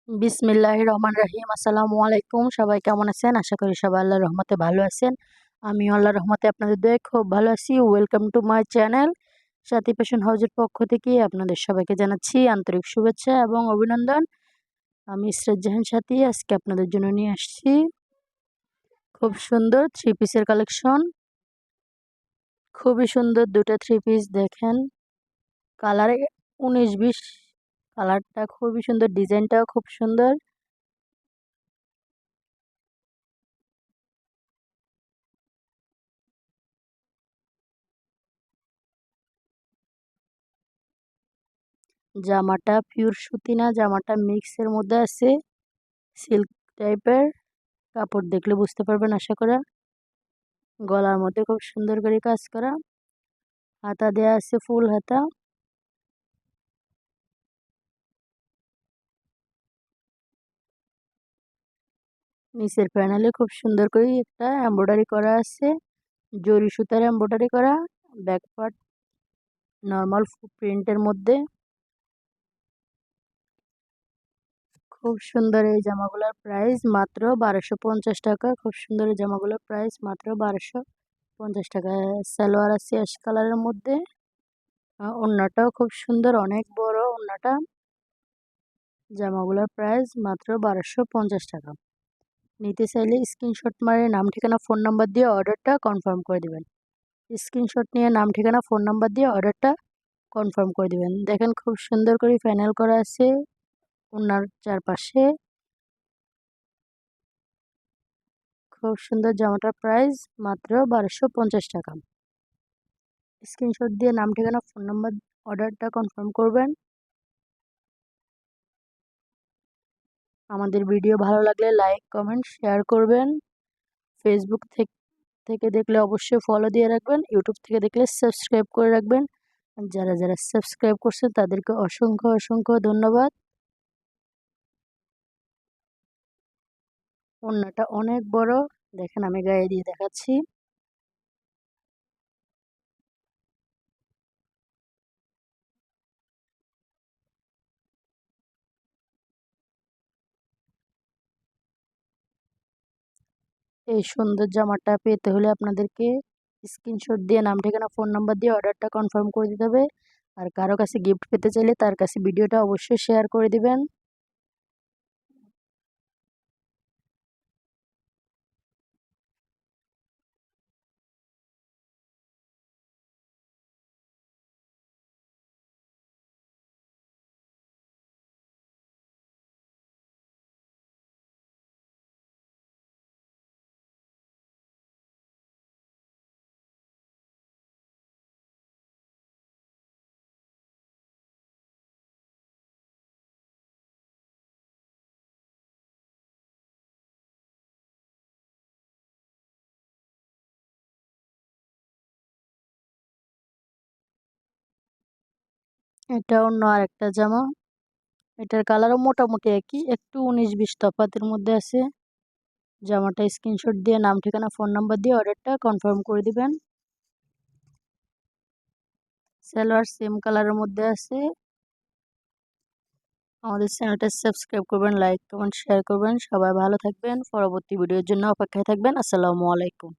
বিসমিল্লাহির রহমানির রহিম। আসসালামু আলাইকুম। সবাই কেমন আছেন? আশা করি সবাই আল্লাহর রহমতে ভালো আছেন। আমিও আল্লাহর রহমতে আপনাদের দোয়ায় খুব ভালো আছি। Welcome to my channel. Sathi fashion হাউজের পক্ষ থেকে আপনাদের সবাইকে জানাচ্ছি আন্তরিক শুভেচ্ছা এবং অভিনন্দন। আমি ইসরাত জাহান সাথী আজকে আপনাদের জন্য নিয়ে আসছি খুব সুন্দর থ্রি পিসের কালেকশন। খুবই সুন্দর দুটো থ্রি পিস দেখেন, কালার 19-20 কালারটা খুবই সুন্দর, ডিজাইনটাও খুব সুন্দর। জামাটা পিওর সুতি না, জামাটা মিক্সের মধ্যে আছে, সিল্ক টাইপের। কাপড় দেখলে বুঝতে পারবেন আশা করা। গলার মধ্যে খুব সুন্দর করে কাজ করা, হাতা দেয়া আছে ফুল হাতা। নিচের প্যানেলে খুব সুন্দর করে একটা এমব্রয়ডারি করা আছে, জরি সুতার এমব্রয়ডারি করা। ব্যাক পার্ট নর্মাল প্রিন্টের মধ্যে। খুব সুন্দর এই জামাগুলোর প্রাইস মাত্র 1250 টাকা। খুব সুন্দর এই জামাগুলোর প্রাইস মাত্র 1250 টাকা। সালোয়ার আছে অ্যাশ কালারের মধ্যে। ওড়নাটাও খুব সুন্দর, অনেক বড় ওড়নাটা। জামাগুলোর প্রাইস মাত্র 1250 টাকা। নিতে চাইলে স্ক্রিনশট মারে নাম ঠিকানা ফোন নাম্বার দিয়ে অর্ডারটা কনফার্ম করে দিবেন। স্ক্রিনশট নিয়ে নাম ঠিকানা ফোন নাম্বার দিয়ে অর্ডারটা কনফার্ম করে দিবেন। দেখেন খুব সুন্দর করে প্যানেল করা আছে ওনার চারপাশে। খুব সুন্দর জামাটার প্রাইস মাত্র 1250 টাকা। স্ক্রিনশট দিয়ে নাম ঠিকানা ফোন নাম্বার অর্ডারটা কনফার্ম করবেন। আমাদের ভিডিও ভালো লাগলে লাইক কমেন্ট শেয়ার করবেন। ফেসবুক থেকে দেখলে অবশ্যই ফলো দিয়ে রাখবেন, ইউটিউব থেকে দেখলে সাবস্ক্রাইব করে রাখবেন। যারা যারা সাবস্ক্রাইব করছেন তাদেরকে অসংখ্য অসংখ্য ধন্যবাদ। ওড়নাটা অনেক বড়, দেখেন আমি গায়ে দিয়ে দেখাচ্ছি। এই সুন্দর জামাটা পেতে হলে আপনাদেরকে স্ক্রিনশট দিয়ে নাম ঠিকানা ফোন নাম্বার দিয়ে অর্ডারটা কনফার্ম করে দিতে হবে। আর কারো কাছে গিফট পেতে চাইলে তার কাছে ভিডিওটা অবশ্যই শেয়ার করে দিবেন। এটা অন্য আরেকটা জামা, এটার কালারও মোটামুটি একই, একটু 19-20 তফাতের মধ্যে আছে। জামাটা স্ক্রিনশট দিয়ে নাম ঠিকানা ফোন নাম্বার দিয়ে অর্ডারটা কনফার্ম করে দিবেন। সালোয়ার সেম কালারের মধ্যে আছে। আমাদের চ্যানেলটা সাবস্ক্রাইব করবেন, লাইক কমেন্ট শেয়ার করবেন। সবাই ভালো থাকবেন, পরবর্তী ভিডিওর জন্য অপেক্ষায় থাকবেন। আসসালামু আলাইকুম।